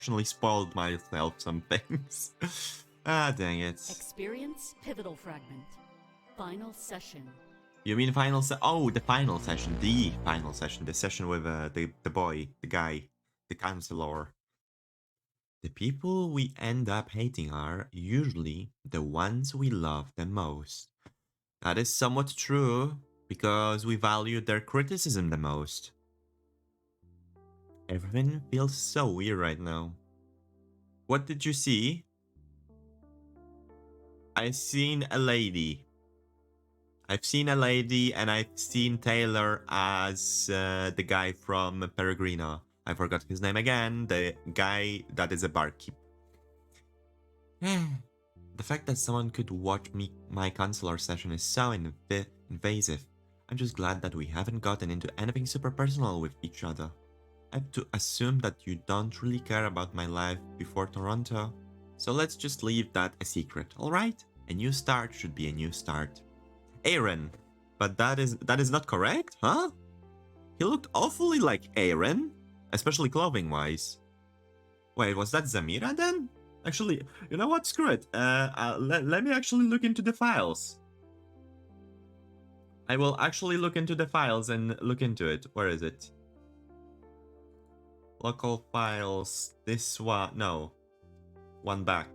unfortunately spoiled myself some things. Ah, dang it. Experience pivotal fragment. Final session. You mean final oh, the final session. The final session. The session with the boy, the guy, the counselor. The people we end up hating are usually the ones we love the most. That is somewhat true, because we value their criticism the most. Everything feels so weird right now. What did you see? I've seen a lady. I've seen a lady, and I've seen Taylor as the guy from Peregrino. I forgot his name again. The guy that is a barkeep. The fact that someone could watch my counselor session is so invasive. I'm just glad that we haven't gotten into anything super personal with each other. I have to assume that you don't really care about my life before Toronto. So let's just leave that a secret, alright? A new start should be a new start. Aaron. But that is not correct, huh? He looked awfully like Aaron, especially clothing-wise. Wait, was that Zamira then? Actually, you know what? Screw it. Let me actually look into the files. I will actually look into the files and look into it. Where is it? Local files. This one. No. One back.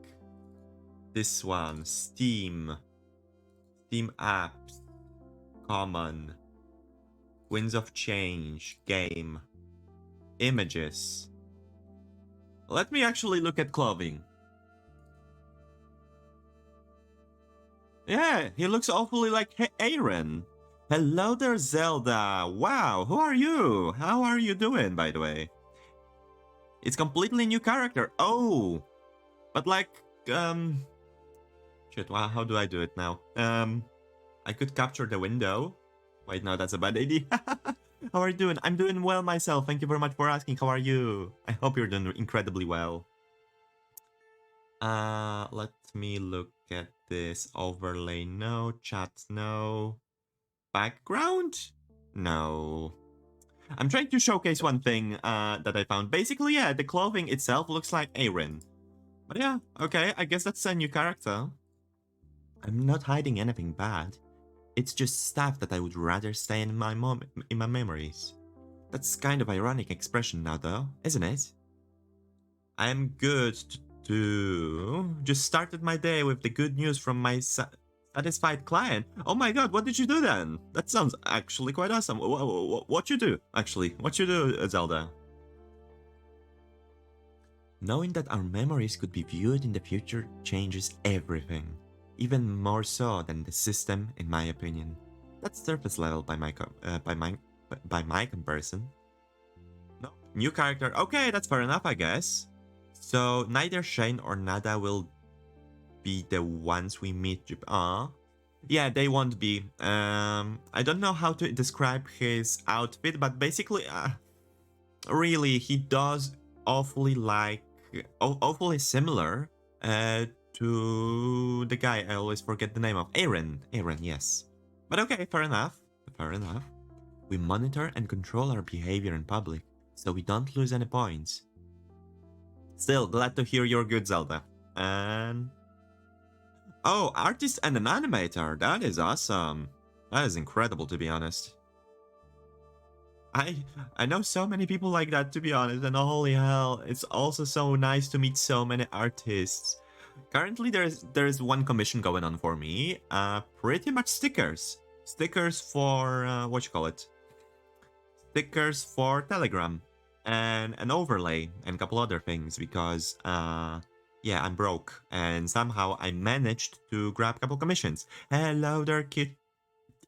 This one. Steam. Steam apps. Common. Winds of Change. Game. Images. Let me actually look at clothing. Yeah, he looks awfully like Aaron. Hello there, Zelda. Wow, who are you? How are you doing, by the way? It's completely new character. Oh, but like, shit, wow, how do I do it now? I could capture the window. Wait, no, that's a bad idea. How are you doing? I'm doing well myself. Thank you very much for asking. How are you? I hope you're doing incredibly well. Let me look at this overlay. No. Chat, no. Background? No. I'm trying to showcase one thing that I found. Basically, yeah, the clothing itself looks like Aaron. But yeah, okay, I guess that's a new character. I'm not hiding anything bad. It's just stuff that I would rather stay in my memories. That's kind of ironic expression now, though, isn't it? I'm good to just started my day with the good news from my satisfied client. Oh my god, what did you do then? That sounds actually quite awesome. What you do, actually? What you do, Zelda? Knowing that our memories could be viewed in the future changes everything. Even more so than the system, in my opinion. That's surface level by my comparison. No, new character. Okay, that's fair enough, I guess. So neither Shane or Nada will be the ones we meet. Yeah, they won't be. I don't know how to describe his outfit, but basically, really, he does awfully similar to the guy I always forget the name of. Aaron, yes. But okay, fair enough. We monitor and control our behavior in public, so we don't lose any points. Still, glad to hear you're good, Zelda. And... oh, artist and an animator. That is awesome. That is incredible, to be honest. I know so many people like that, to be honest, and holy hell, it's also so nice to meet so many artists. Currently, there's one commission going on for me. Pretty much stickers. Stickers for, what you call it? Stickers for Telegram. And an overlay and a couple other things because, yeah, I'm broke. And somehow I managed to grab a couple commissions. Hello there,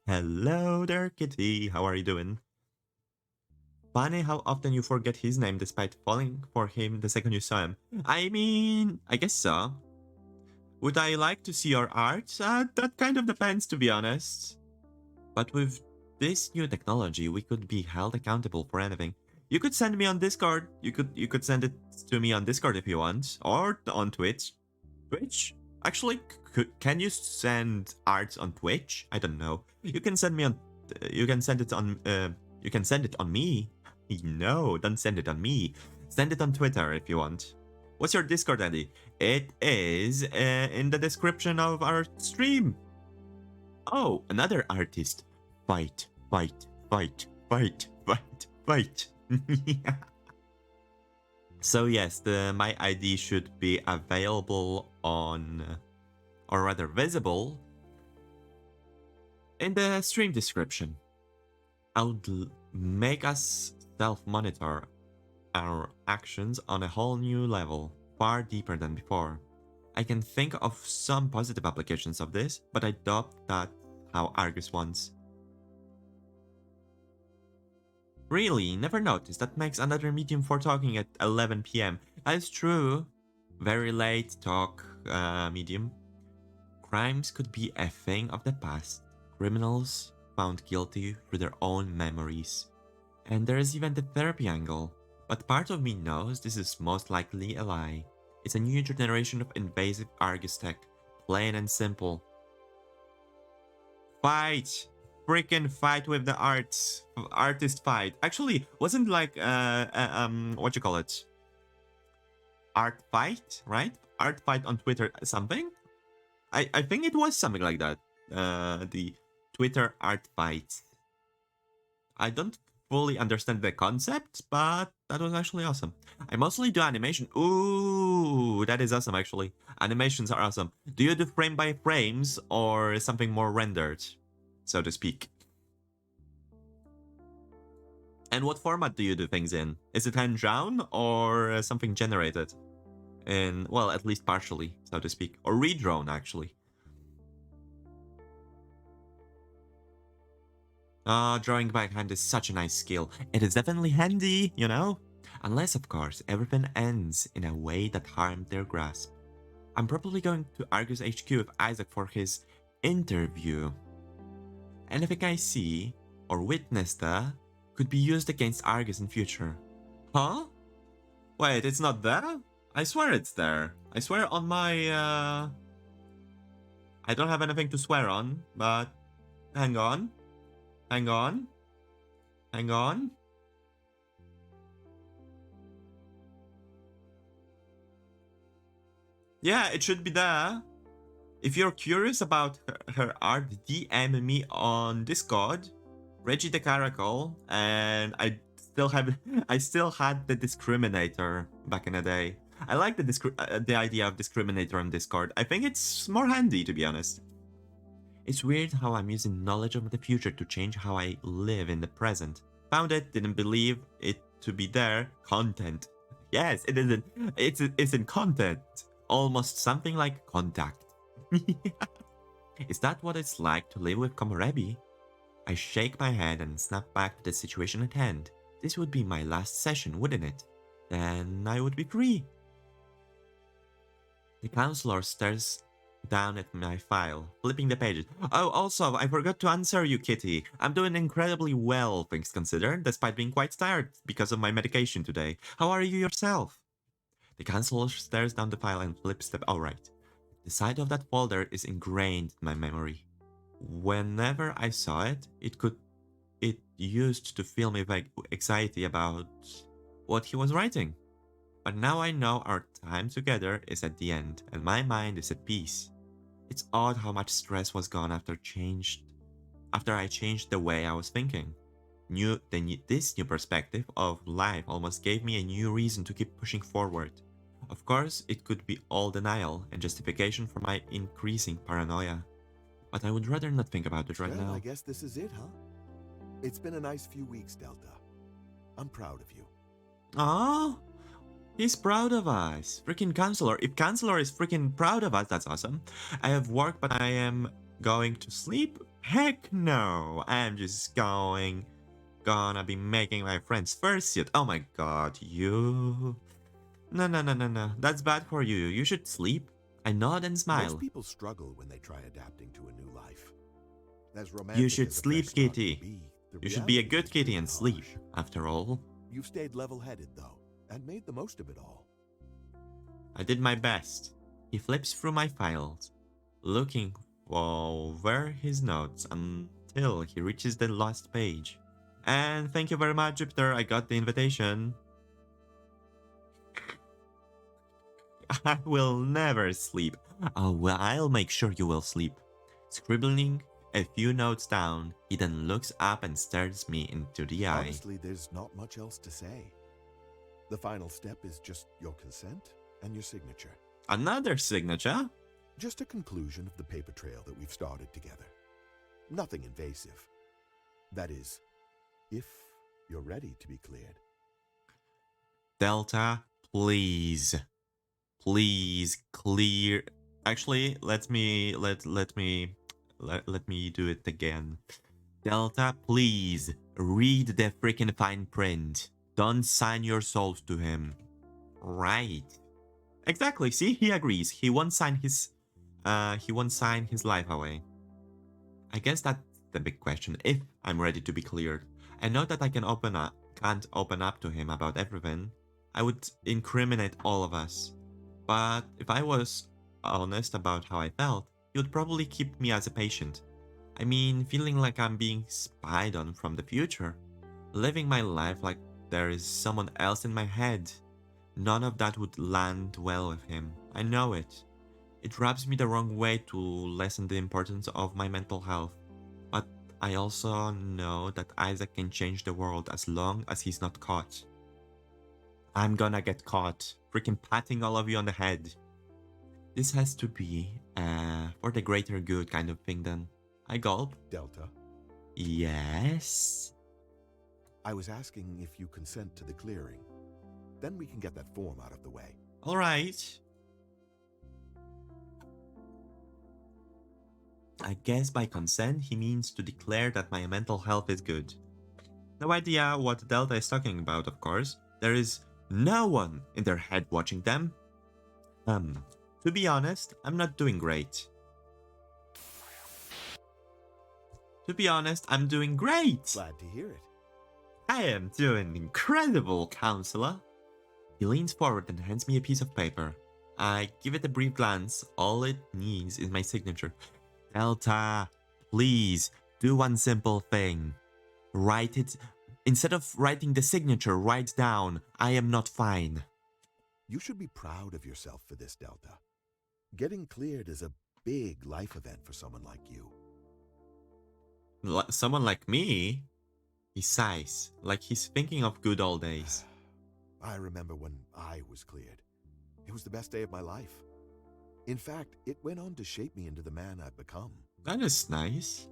Hello there, kitty. How are you doing? Funny how often you forget his name despite falling for him the second you saw him. I mean, I guess so. Would I like to see your art? That kind of depends, to be honest. But with this new technology, we could be held accountable for anything. You could send me on Discord. You could send it to me on Discord if you want, or on Twitch. Twitch? Actually, can you send art on Twitch? I don't know. You can send me on. You can send it on. You can send it on me. No, don't send it on me. Send it on Twitter if you want. What's your Discord, Andy? It is in the description of our stream. Oh, another artist. Fight, fight, fight, fight, fight, fight. So yes, my ID should be available on, or rather visible, in the stream description. I'll make us self-monitor our actions on a whole new level, far deeper than before. I can think of some positive applications of this, but I doubt that how Argus wants. Really, never noticed. That makes another medium for talking at 11 p.m. That's true. Very late talk medium. Crimes could be a thing of the past. Criminals found guilty through their own memories. And there is even the therapy angle. But part of me knows this is most likely a lie. It's a new generation of invasive Argus tech. Plain and simple. Fight! Freaking fight with the artist fight. Actually, wasn't like what you call it? Art fight, right? Art fight on Twitter something? I think it was something like that. The Twitter art fight. I don't fully understand the concept, but that was actually awesome. I mostly do animation. Ooh, that is awesome actually. Animations are awesome. Do you do frame by frames or something more rendered, so to speak? And what format do you do things in? Is it hand-drawn or something generated? In, well, at least partially, so to speak. Or redrawn, actually. Drawing by hand is such a nice skill. It is definitely handy, you know? Unless, of course, everything ends in a way that harmed their grasp. I'm probably going to Argus HQ with Isaac for his interview. Anything I see or witness there could be used against Argus in future. Huh? Wait, it's not there? I swear it's there. I swear on my, I don't have anything to swear on, but hang on. Hang on. Hang on. Yeah, it should be there. If you're curious about her art, DM me on Discord, Reggie the Caracal, and I still had the discriminator back in the day. I like the idea of discriminator on Discord. I think it's more handy, to be honest. It's weird how I'm using knowledge of the future to change how I live in the present. Found it, didn't believe it to be there. Content. Yes, it isn't. It's in content. Almost something like contact. Is that what it's like to live with Komorebi? I shake my head and snap back to the situation at hand. This would be my last session, wouldn't it? Then I would be free. The counselor stares down at my file, flipping the pages. Oh, also, I forgot to answer you, Kitty. I'm doing incredibly well, things considered, despite being quite tired because of my medication today. How are you yourself? The counselor stares down the file and flips the... Oh, right. The side of that folder is ingrained in my memory. Whenever I saw it, it used to fill me with anxiety about what he was writing. But now I know our time together is at the end, and my mind is at peace. It's odd how much stress was gone after I changed the way I was thinking. This new perspective of life almost gave me a new reason to keep pushing forward. Of course, it could be all denial and justification for my increasing paranoia. But I would rather not think about it right now. I guess this is it, huh? It's been a nice few weeks, Delta. I'm proud of you. Oh, he's proud of us. Freaking counselor. If counselor is freaking proud of us, that's awesome. I have work, but I am going to sleep? Heck no. I'm just gonna be making my friend's fursuit. Oh my god, you... No. That's bad for you. You should sleep. I nod and smile. Most people struggle when they try adapting to a new life. As romantic You should as a sleep, fresh start Kitty. can be, the You should be a reality good is kitty pretty and sleep, harsh. after all. You've stayed level-headed, though, and made the most of it all. I did my best. He flips through my files, looking over his notes until he reaches the last page. And thank you very much, Jupiter. I got the invitation. I will never sleep. Oh, well, I'll make sure you will sleep. Scribbling a few notes down, he then looks up and stares me into the eye. Honestly, there's not much else to say. The final step is just your consent and your signature. Another signature? Just a conclusion of the paper trail that we've started together. Nothing invasive. That is, if you're ready to be cleared. Delta, please. Please clear. Actually, let me do it again. Delta, please read the freaking fine print. Don't sign your souls to him. Right. Exactly. See, he agrees. He won't sign his life away. I guess that's the big question. If I'm ready to be cleared, I know that I can't open up to him about everything. I would incriminate all of us. But if I was honest about how I felt, he would probably keep me as a patient. I mean, feeling like I'm being spied on from the future. Living my life like there is someone else in my head. None of that would land well with him. I know it. It rubs me the wrong way to lessen the importance of my mental health. But I also know that Isaac can change the world as long as he's not caught. I'm gonna get caught, freaking patting all of you on the head. This has to be for the greater good kind of thing then. I gulp. Delta, Yes? I was asking if you consent to the clearing. Then we can get that form out of the way. Alright. I guess by consent he means to declare that my mental health is good. No idea what Delta is talking about, of course. There is no one in their head watching them. To be honest, I'm not doing great. To be honest, I'm doing great. Glad to hear it. I am doing incredible, counselor. He leans forward and hands me a piece of paper. I give it a brief glance. All it needs is my signature. Delta, please do one simple thing. Write it. Instead of writing the signature, write down, I am not fine. You should be proud of yourself for this, Delta. Getting cleared is a big life event for someone like you. Someone like me? He sighs, like he's thinking of good old days. I remember when I was cleared. It was the best day of my life. In fact, it went on to shape me into the man I've become. That is nice.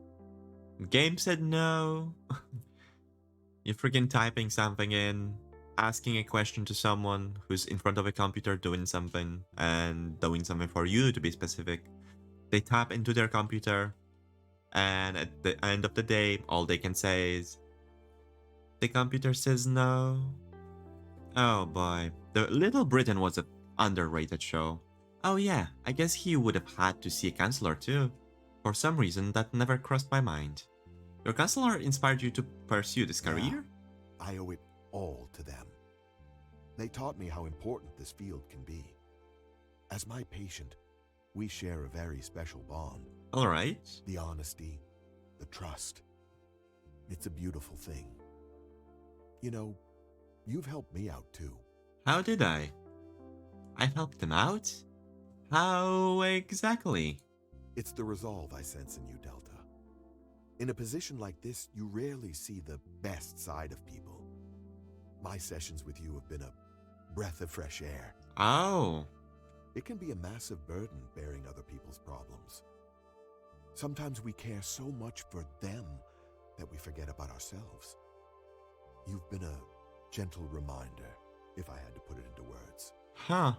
Game said no. You're freaking typing something in, asking a question to someone who's in front of a computer doing something, and doing something for you to be specific. They tap into their computer, and at the end of the day, all they can say is, the computer says no. Oh boy, the Little Britain was an underrated show. Oh yeah, I guess he would have had to see a counselor too. For some reason, that never crossed my mind. Your counselor inspired you to pursue this career? I owe it all to them. They taught me how important this field can be. As my patient, we share a very special bond. Alright. The honesty, the trust. It's a beautiful thing. You know, you've helped me out too. How did I? I helped him out? How exactly? It's the resolve I sense in you, Delta. In a position like this, you rarely see the best side of people. My sessions with you have been a breath of fresh air. Oh. It can be a massive burden bearing other people's problems. Sometimes we care so much for them that we forget about ourselves. You've been a gentle reminder, if I had to put it into words. Huh.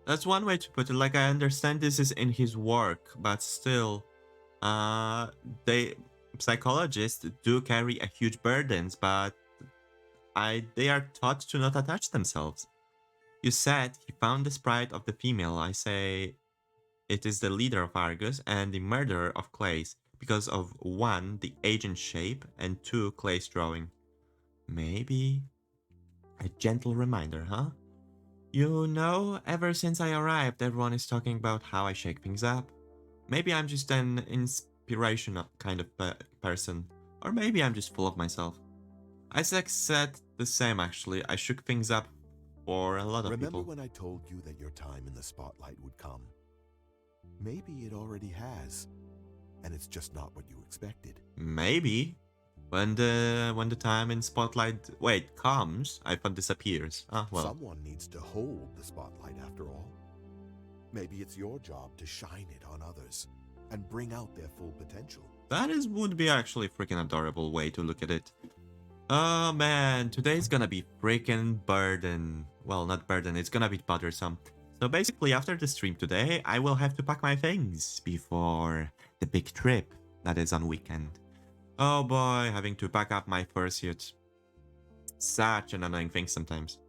That's one way to put it. Like, I understand this is in his work, but still, psychologists do carry a huge burdens, but they are taught to not attach themselves. You said he found the sprite of the female. I say it is the leader of Argus and the murderer of Klace because of 1, the agent shape, and 2, Klace drawing. Maybe a gentle reminder, huh? You know, ever since I arrived, everyone is talking about how I shake things up. Maybe I'm just an inspirational kind of person, or maybe I'm just full of myself. Isaac said the same actually. I shook things up for a lot of Remember people. when I told you that your time in the spotlight would come? Maybe it already has, and it's just not what you expected. Maybe. When the time in spotlight comes, iPhone disappears. Ah well. Someone needs to hold the spotlight after all. Maybe it's your job to shine it on others and bring out their full potential. Would be actually a freaking adorable way to look at it. Oh man, today's gonna be freaking burden. Well, not burden, it's gonna be bothersome. So basically, after the stream today, I will have to pack my things before the big trip that is on weekend. Oh boy, having to pack up my fursuit. Such an annoying thing sometimes.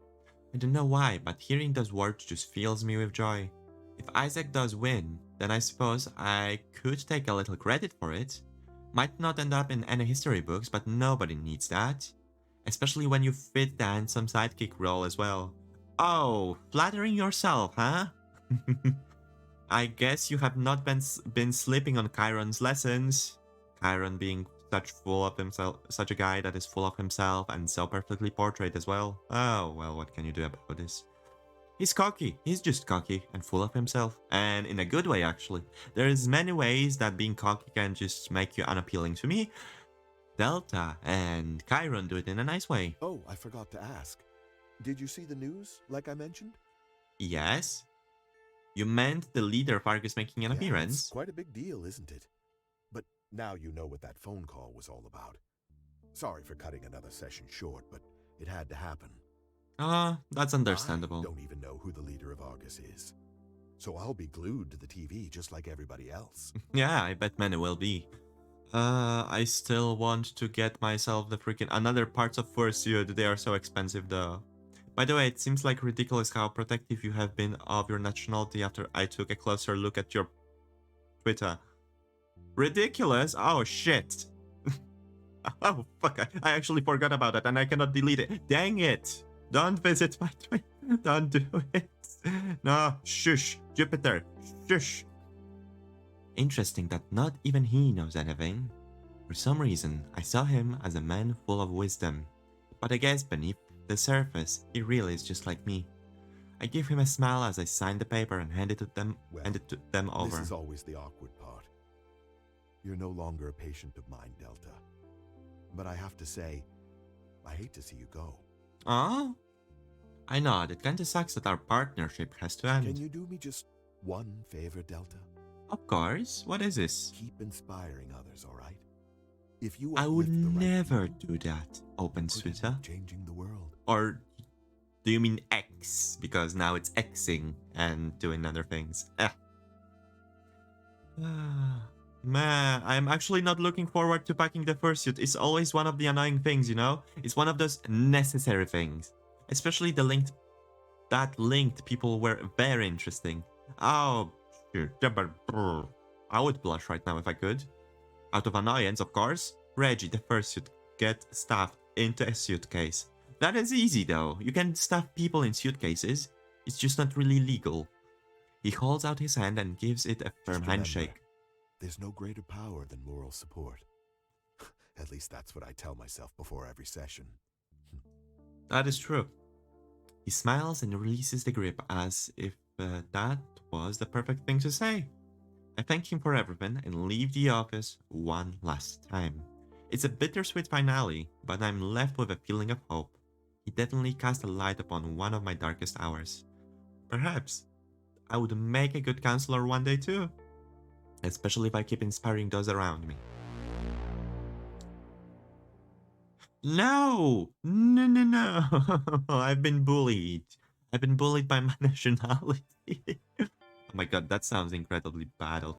I don't know why, but hearing those words just fills me with joy. If Isaac does win, then I suppose I could take a little credit for it. Might not end up in any history books, but nobody needs that. Especially when you fit the handsome sidekick role as well. Oh, flattering yourself, huh? I guess you have not been sleeping on Chiron's lessons. Chiron being such a guy that is full of himself and so perfectly portrayed as well. Oh, well, what can you do about this? He's cocky. He's just cocky and full of himself. And in a good way, actually. There's many ways that being cocky can just make you unappealing to me. Delta and Chiron do it in a nice way. Oh, I forgot to ask. Did you see the news, like I mentioned? Yes? You meant the leader of Argus making an appearance? It's quite a big deal, isn't it? But now you know what that phone call was all about. Sorry for cutting another session short, but it had to happen. That's understandable. I don't even know who the leader of Argus is. So I'll be glued to the TV just like everybody else. Yeah, I bet many will be. I still want to get myself the freaking another parts of fursuit. They are so expensive though. By the way, it seems like ridiculous how protective you have been of your nationality after I took a closer look at your Twitter. Ridiculous? Oh shit. Oh fuck, I actually forgot about that and I cannot delete it. Dang it. Don't visit my Twitter. Don't do it. No, shush. Jupiter, shush. Interesting that not even he knows anything. For some reason, I saw him as a man full of wisdom. But I guess beneath the surface, he really is just like me. I give him a smile as I sign the paper and hand it to them over. This is always the awkward part. You're no longer a patient of mine, Delta. But I have to say, I hate to see you go. Aw? I know, it kinda sucks that our partnership has to end. Can you do me just one favor, Delta? Of course. What is this? Keep inspiring others, all right? If you I would uplift the right never people, do that, open you could end Twitter. up changing the world. Or do you mean X? Because now it's Xing and doing other things. Man, I'm actually not looking forward to packing the fursuit. It's always one of the annoying things, you know? It's one of those necessary things. Especially the linked... That linked people were very interesting. Oh, shit. I would blush right now if I could. Out of annoyance, of course. Reggie, the fursuit, get stuffed into a suitcase. That is easy though. You can stuff people in suitcases. It's just not really legal. He holds out his hand and gives it a firm Just remember, handshake. there's no greater power than moral support. At least that's what I tell myself before every session. That is true. He smiles and releases the grip as if that was the perfect thing to say. I thank him for everything and leave the office one last time. It's a bittersweet finale, but I'm left with a feeling of hope. He definitely cast a light upon one of my darkest hours. Perhaps I would make a good counselor one day too. Especially if I keep inspiring those around me. No! No, no, no! I've been bullied. I've been bullied by my nationality. Oh my god, that sounds incredibly bad.